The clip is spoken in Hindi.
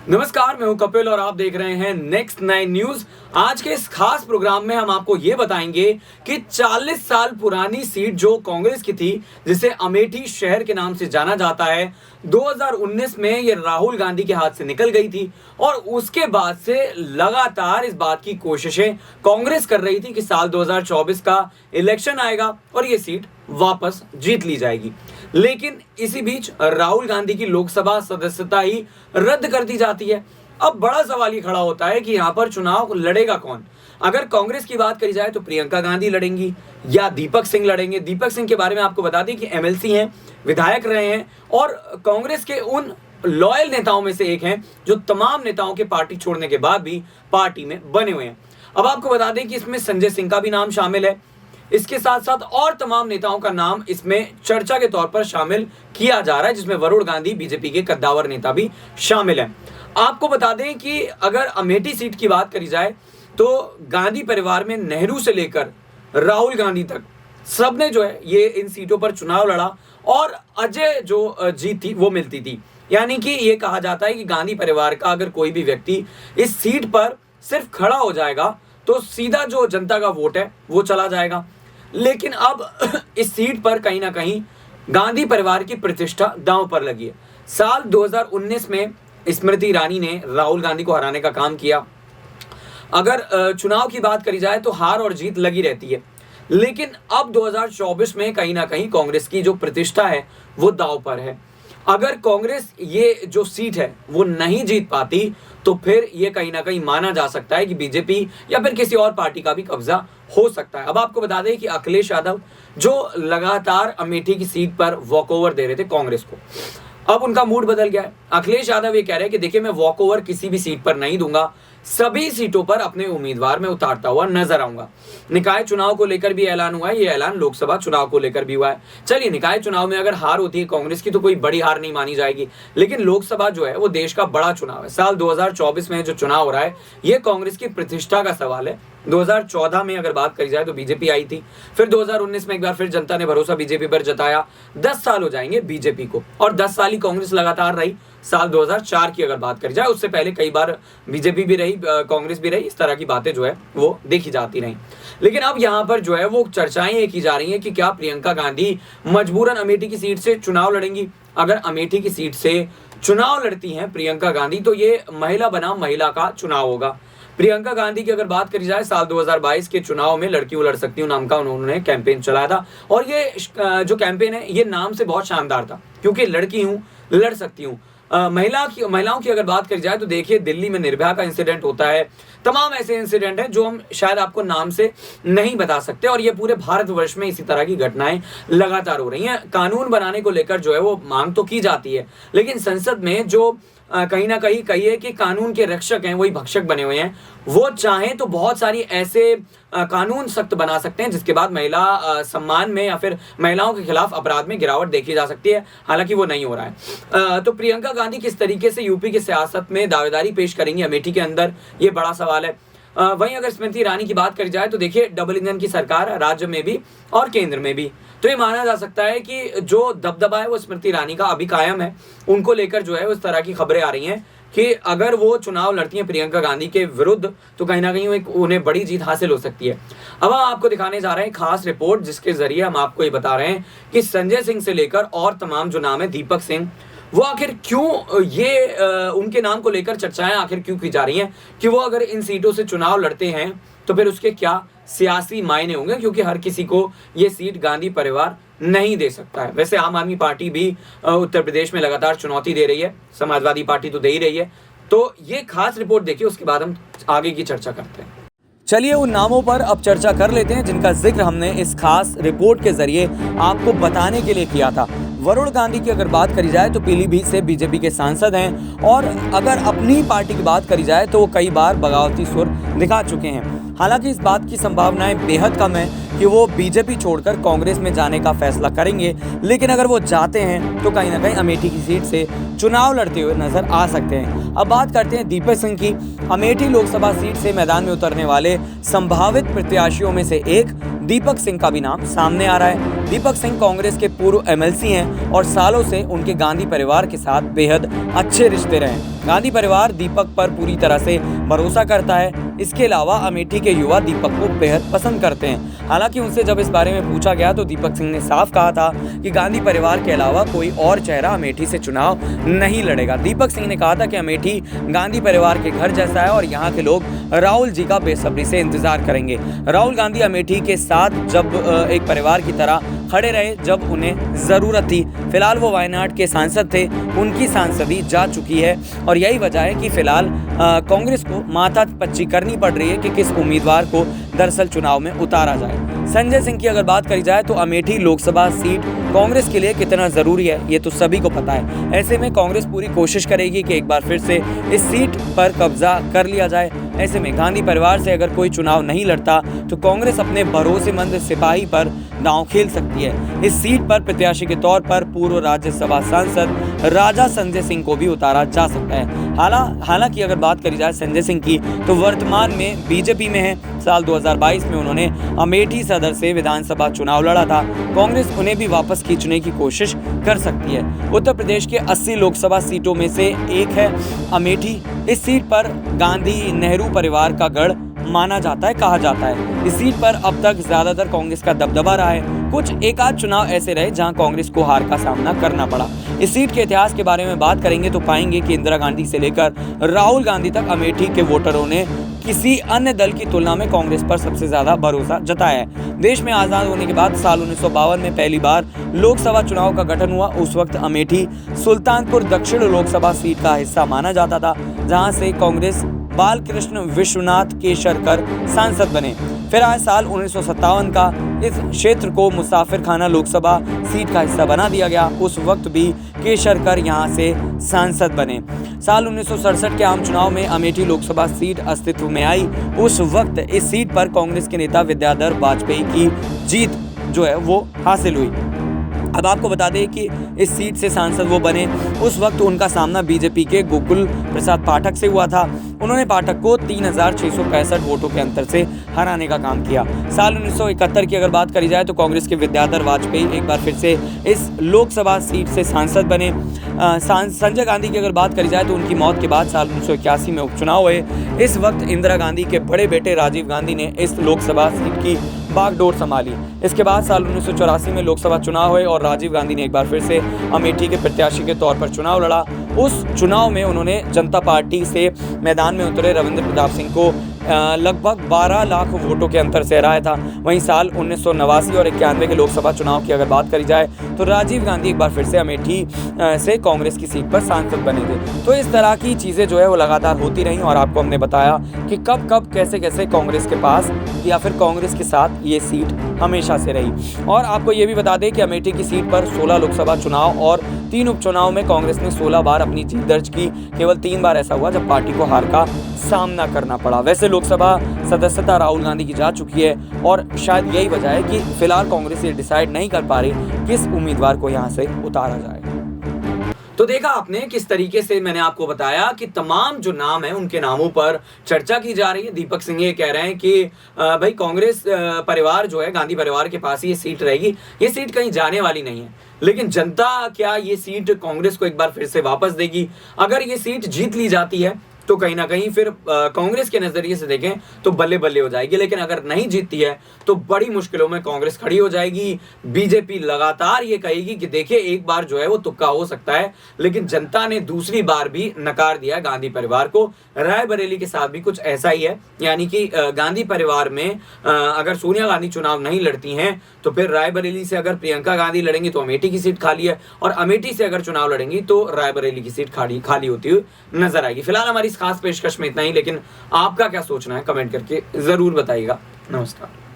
नमस्कार, मैं हूं कपिल और आप देख रहे हैं नेक्स्ट 9 न्यूज। आज के इस खास प्रोग्राम में हम आपको ये बताएंगे कि 40 साल पुरानी सीट जो कांग्रेस की थी, जिसे अमेठी शहर के नाम से जाना जाता है, 2019 में ये राहुल गांधी के हाथ से निकल गई थी और उसके बाद से लगातार इस बात की कोशिशें कांग्रेस कर रही थी कि साल 2024 का इलेक्शन आएगा और ये सीट वापस जीत ली जाएगी। लेकिन इसी बीच राहुल गांधी की लोकसभा सदस्यता ही रद्द कर दी जाती है। अब बड़ा सवाल ये खड़ा होता है कि यहाँ पर चुनाव लड़ेगा कौन। अगर कांग्रेस की बात करी जाए तो प्रियंका गांधी लड़ेंगी या दीपक सिंह लड़ेंगे। दीपक सिंह के बारे में आपको बता दें कि एमएलसी हैं, विधायक रहे हैं और कांग्रेस के उन लॉयल नेताओं में से एक हैं जो तमाम नेताओं के पार्टी छोड़ने के बाद भी पार्टी में बने हुए हैं। अब आपको बता दें कि इसमें संजय सिंह का भी नाम शामिल है। इसके साथ साथ और तमाम नेताओं का नाम इसमें चर्चा के तौर पर शामिल किया जा रहा है, जिसमें वरुण गांधी बीजेपी के कद्दावर नेता भी शामिल हैं। आपको बता दें कि अगर अमेठी सीट की बात करी जाए तो गांधी परिवार में नेहरू से लेकर राहुल गांधी तक सबने जो है ये इन सीटों पर चुनाव लड़ा और अजय जो जीत थी वो मिलती थी। यानी कि ये कहा जाता है कि गांधी परिवार का अगर कोई भी व्यक्ति इस सीट पर सिर्फ खड़ा हो जाएगा तो सीधा जो जनता का वोट है वो चला जाएगा। लेकिन अब इस सीट पर कहीं ना कहीं गांधी परिवार की प्रतिष्ठा दांव पर लगी है। साल 2019 में स्मृति ईरानी ने राहुल गांधी को हराने का काम किया। अगर चुनाव की बात करी जाए तो हार और जीत लगी रहती है, लेकिन अब 2024 में कहीं ना कहीं कांग्रेस की जो प्रतिष्ठा है वो दांव पर है। अगर कांग्रेस ये जो सीट है वो नहीं जीत पाती तो फिर ये कहीं ना कहीं माना जा सकता है कि बीजेपी या फिर किसी और पार्टी का भी कब्जा हो सकता है। अब आपको बता दें कि अखिलेश यादव जो लगातार अमेठी की सीट पर वॉकओवर दे रहे थे कांग्रेस को, अब उनका मूड बदल गया है। अखिलेश यादव ये कह रहे हैं कि देखिए, मैं वॉकओवर किसी भी सीट पर नहीं दूंगा, सभी सीटों पर अपने उम्मीदवार में उतारता हुआ नजर आऊंगा। निकाय चुनाव को लेकर भी ऐलान हुआ है, ये ऐलान लोकसभा चुनाव को लेकर भी हुआ है। चलिए, निकाय चुनाव में अगर हार होती है कांग्रेस की तो कोई बड़ी हार नहीं मानी जाएगी, लेकिन लोकसभा जो है वो देश का बड़ा चुनाव है। साल 2024 में जो चुनाव हो रहा है ये कांग्रेस की प्रतिष्ठा का सवाल है। 2014 में अगर बात करी जाए तो बीजेपी आई थी, फिर 2019 में एक बार फिर जनता ने भरोसा बीजेपी पर जताया। 10 साल हो जाएंगे बीजेपी को और 10 साल ही कांग्रेस लगातार रही। साल 2004 की अगर बात करी जाए, उससे पहले कई बार बीजेपी भी रही, कांग्रेस भी रही, इस तरह की बातें जो है वो देखी जाती रही। लेकिन अब यहाँ पर जो है वो चर्चाएं ये की जा रही हैं कि क्या प्रियंका गांधी मजबूरन अमेठी की सीट से चुनाव लड़ेंगी। अगर अमेठी की सीट से चुनाव लड़ती हैं प्रियंका गांधी तो ये महिला बनाम महिला का चुनाव होगा। प्रियंका गांधी की अगर बात करी जाए, साल 2022 के चुनाव में लड़की हूं लड़ सकती हूं नाम का उन्होंने कैंपेन चलाया था और ये जो कैंपेन है ये नाम से बहुत शानदार था, क्योंकि लड़की हूं लड़ सकती हूं। महिलाओं की अगर बात करी जाए तो देखिए, दिल्ली में निर्भया का इंसिडेंट होता है, तमाम ऐसे इंसिडेंट हैं जो हम शायद आपको नाम से नहीं बता सकते और ये पूरे भारतवर्ष में इसी तरह की घटनाएं लगातार हो रही हैं। कानून बनाने को लेकर जो है वो मांग तो की जाती है, लेकिन संसद में जो कहीं ना कहीं कहिए कि कानून के रक्षक हैं वही भक्षक बने हुए हैं। वो चाहें तो बहुत सारी ऐसे कानून सख्त बना सकते हैं जिसके बाद महिला सम्मान में या फिर महिलाओं के खिलाफ अपराध में गिरावट देखी जा सकती है, हालांकि वो नहीं हो रहा है। तो प्रियंका गांधी किस तरीके से यूपी की सियासत में दावेदारी पेश करेंगी अमेठी के अंदर, ये बड़ा सवाल है। वहीं अगर स्मृति ईरानी की बात करी जाए तो देखिए, डबल इंजन की सरकार है राज्य में भी और केंद्र में भी, तो ये माना जा सकता है कि जो दबदबा है वो स्मृति ईरानी का अभी कायम है। उनको लेकर जो है उस तरह की खबरें आ रही हैं कि अगर वो चुनाव लड़ती हैं प्रियंका गांधी के विरुद्ध तो कहीं ना कहीं उन्हें बड़ी जीत हासिल हो सकती है। अब हम आपको दिखाने जा रहे हैं खास रिपोर्ट, जिसके जरिए हम आपको ये बता रहे हैं कि संजय सिंह से लेकर और तमाम जो नाम है, दीपक सिंह, वो आखिर क्यों ये उनके नाम को लेकर चर्चाएं आखिर क्यों की जा रही हैं कि वो अगर इन सीटों से चुनाव लड़ते हैं तो फिर उसके क्या सियासी मायने होंगे, क्योंकि हर किसी को ये सीट गांधी परिवार नहीं दे सकता है। वैसे आम आदमी पार्टी भी उत्तर प्रदेश में लगातार चुनौती दे रही है, समाजवादी पार्टी तो दे ही रही है। तो ये खास रिपोर्ट देखिए, उसके बाद हम आगे की चर्चा करते हैं। चलिए, उन नामों पर अब चर्चा कर लेते हैं जिनका जिक्र हमने इस खास रिपोर्ट के जरिए आपको बताने के लिए किया था। वरुण गांधी की अगर बात करी जाए तो पीलीभीत से बीजेपी के सांसद हैं और अगर अपनी पार्टी की बात करी जाए तो वो कई बार बगावती सुर दिखा चुके हैं। हालांकि इस बात की संभावनाएं बेहद कम है कि वो बीजेपी छोड़कर कांग्रेस में जाने का फैसला करेंगे, लेकिन अगर वो जाते हैं तो कहीं ना कहीं अमेठी की सीट से चुनाव लड़ते हुए नजर आ सकते हैं। अब बात करते हैं दीपक सिंह की। अमेठी लोकसभा सीट से मैदान में उतरने वाले संभावित प्रत्याशियों में से एक दीपक सिंह का भी नाम सामने आ रहा है। दीपक सिंह कांग्रेस के पूर्व एमएलसी हैं और सालों से उनके गांधी परिवार के साथ बेहद अच्छे रिश्ते रहे। गांधी परिवार दीपक पर पूरी तरह से भरोसा करता है। इसके अलावा अमेठी के युवा दीपक को बेहद पसंद करते हैं। हालांकि उनसे जब इस बारे में पूछा गया तो दीपक सिंह ने साफ कहा था कि गांधी परिवार के अलावा कोई और चेहरा अमेठी से चुनाव नहीं लड़ेगा। दीपक सिंह ने कहा था कि अमेठी गांधी परिवार के घर जैसा है और यहाँ के लोग राहुल जी का बेसब्री से इंतजार करेंगे। राहुल गांधी अमेठी के साथ जब एक परिवार की तरह खड़े रहे जब उन्हें जरूरत थी। फिलहाल वो वायनाड के सांसद थे, उनकी सांसदी जा चुकी है और यही वजह है कि फिलहाल कांग्रेस को माथापच्ची करनी पड़ रही है कि किस उम्मीदवार को दरअसल चुनाव में उतारा जाए। संजय सिंह की अगर बात करी जाए तो अमेठी लोकसभा सीट कांग्रेस के लिए कितना जरूरी है ये तो सभी को पता है। ऐसे में कांग्रेस पूरी कोशिश करेगी कि एक बार फिर से इस सीट पर कब्जा कर लिया जाए। ऐसे में गांधी परिवार से अगर कोई चुनाव नहीं लड़ता तो कांग्रेस अपने भरोसेमंद सिपाही पर दांव खेल सकती है। इस सीट पर प्रत्याशी के तौर पर पूर्व राज्यसभा सांसद राजा संजय सिंह को भी उतारा जा सकता है। हालांकि अगर बात करी जाए संजय सिंह की तो वर्तमान में बीजेपी में है। साल 2022 में उन्होंने अमेठी सदर से विधानसभा चुनाव लड़ा था। कांग्रेस उन्हें भी वापस खींचने की कोशिश कर सकती है। उत्तर प्रदेश के 80 लोकसभा सीटों में से एक है अमेठी। इस सीट पर गांधी नेहरू परिवार का गढ़ माना जाता है, कहा जाता है। इस सीट पर अब तक ज्यादातर कांग्रेस का दबदबा रहा है। कुछ एक आध चुनाव ऐसे रहे जहां कांग्रेस को हार का सामना करना पड़ा। इस सीट के इतिहास के बारे में बात करेंगे तो पाएंगे कि इंदिरा गांधी से लेकर राहुल गांधी तक अमेठी के वोटरों ने किसी अन्य दल की तुलना में कांग्रेस पर सबसे ज्यादा भरोसा जताया है। देश में आजाद होने के बाद साल 1952 में पहली बार लोकसभा चुनाव का गठन हुआ। उस वक्त अमेठी सुल्तानपुर दक्षिण लोकसभा सीट का हिस्सा माना जाता था, जहां से कांग्रेस बालकृष्ण विश्वनाथ केशरकर सांसद बने। फिर आए साल 1957 का इस क्षेत्र को मुसाफिर खाना लोकसभा सीट का हिस्सा बना दिया गया। उस वक्त भी केशरकर यहां से सांसद बने। साल 1967 के आम चुनाव में अमेठी लोकसभा सीट अस्तित्व में आई। उस वक्त इस सीट पर कांग्रेस के नेता विद्याधर वाजपेयी की जीत जो है वो हासिल हुई। अब आपको बता दें कि इस सीट से सांसद वो बने, उस वक्त उनका सामना बीजेपी के गोकुल प्रसाद पाठक से हुआ था। उन्होंने पाठक को 3665 वोटों के अंतर से हराने का काम किया। साल 1971 की अगर बात करी जाए तो कांग्रेस के विद्याधर वाजपेयी एक बार फिर से इस लोकसभा सीट से सांसद बने। संजय गांधी की अगर बात करी जाए तो उनकी मौत के बाद साल 1981 में उपचुनाव हुए। इस वक्त इंदिरा गांधी के बड़े बेटे राजीव गांधी ने इस लोकसभा सीट की बागडोर संभाली। इसके बाद साल 1984 में लोकसभा चुनाव हुए और राजीव गांधी ने एक बार फिर से अमेठी के प्रत्याशी के तौर पर चुनाव लड़ा। उस चुनाव में उन्होंने जनता पार्टी से मैदान में उतरे रविंद्र प्रताप सिंह को लगभग 12 लाख वोटों के अंतर से हराया था। वहीं साल 1989 और 91 के लोकसभा चुनाव की अगर बात करी जाए तो राजीव गांधी एक बार फिर से अमेठी से कांग्रेस की सीट पर सांसद बने थे। तो इस तरह की चीज़ें जो है वो लगातार होती रहीं और आपको हमने बताया कि कब कब कैसे कैसे कांग्रेस के पास या फिर कांग्रेस के साथ ये सीट हमेशा से रही। और आपको ये भी बता दें कि अमेठी की सीट पर 16 लोकसभा चुनाव और 3 उपचुनाव में कांग्रेस ने 16 बार अपनी जीत दर्ज की। केवल 3 बार ऐसा हुआ जब पार्टी को हार का सामना करना पड़ा। वैसे लोकसभा सदस्यता राहुल गांधी की जा चुकी है और शायद यही वजह है कि फिलहाल कांग्रेस ये डिसाइड नहीं कर पा रही किस उम्मीदवार को यहां से उतारा जाए। तो देखा आपने किस तरीके से मैंने आपको बताया कि तमाम जो नाम है उनके नामों पर चर्चा की जा रही है। दीपक सिंह ये कह रहे हैं कि भाई कांग्रेस परिवार जो है गांधी परिवार के पास ही ये सीट रहेगी, ये सीट कहीं जाने वाली नहीं है। लेकिन जनता क्या ये सीट कांग्रेस को एक बार फिर से वापस देगी? अगर ये सीट जीत ली जाती है तो कहीं ना कहीं फिर कांग्रेस के नजरिए से देखें तो बल्ले बल्ले हो जाएगी। लेकिन अगर नहीं जीतती है तो बड़ी मुश्किलों में कांग्रेस खड़ी हो जाएगी। बीजेपी लगातार ये कहेगी कि देखिए एक बार जो है वो तुक्का हो सकता है, लेकिन जनता ने दूसरी बार भी नकार दिया गांधी परिवार को। रायबरेली के साथ भी कुछ ऐसा ही है, यानी कि गांधी परिवार में अगर सोनिया गांधी चुनाव नहीं लड़ती हैं तो फिर रायबरेली से अगर प्रियंका गांधी लड़ेंगी तो अमेठी की सीट खाली है, और अमेठी से अगर चुनाव लड़ेंगी तो रायबरेली की सीट खाली होती हुई नजर आएगी। फिलहाल हमारी खास पेशकश में इतना ही, लेकिन आपका क्या सोचना है कमेंट करके जरूर बताइएगा। नमस्कार।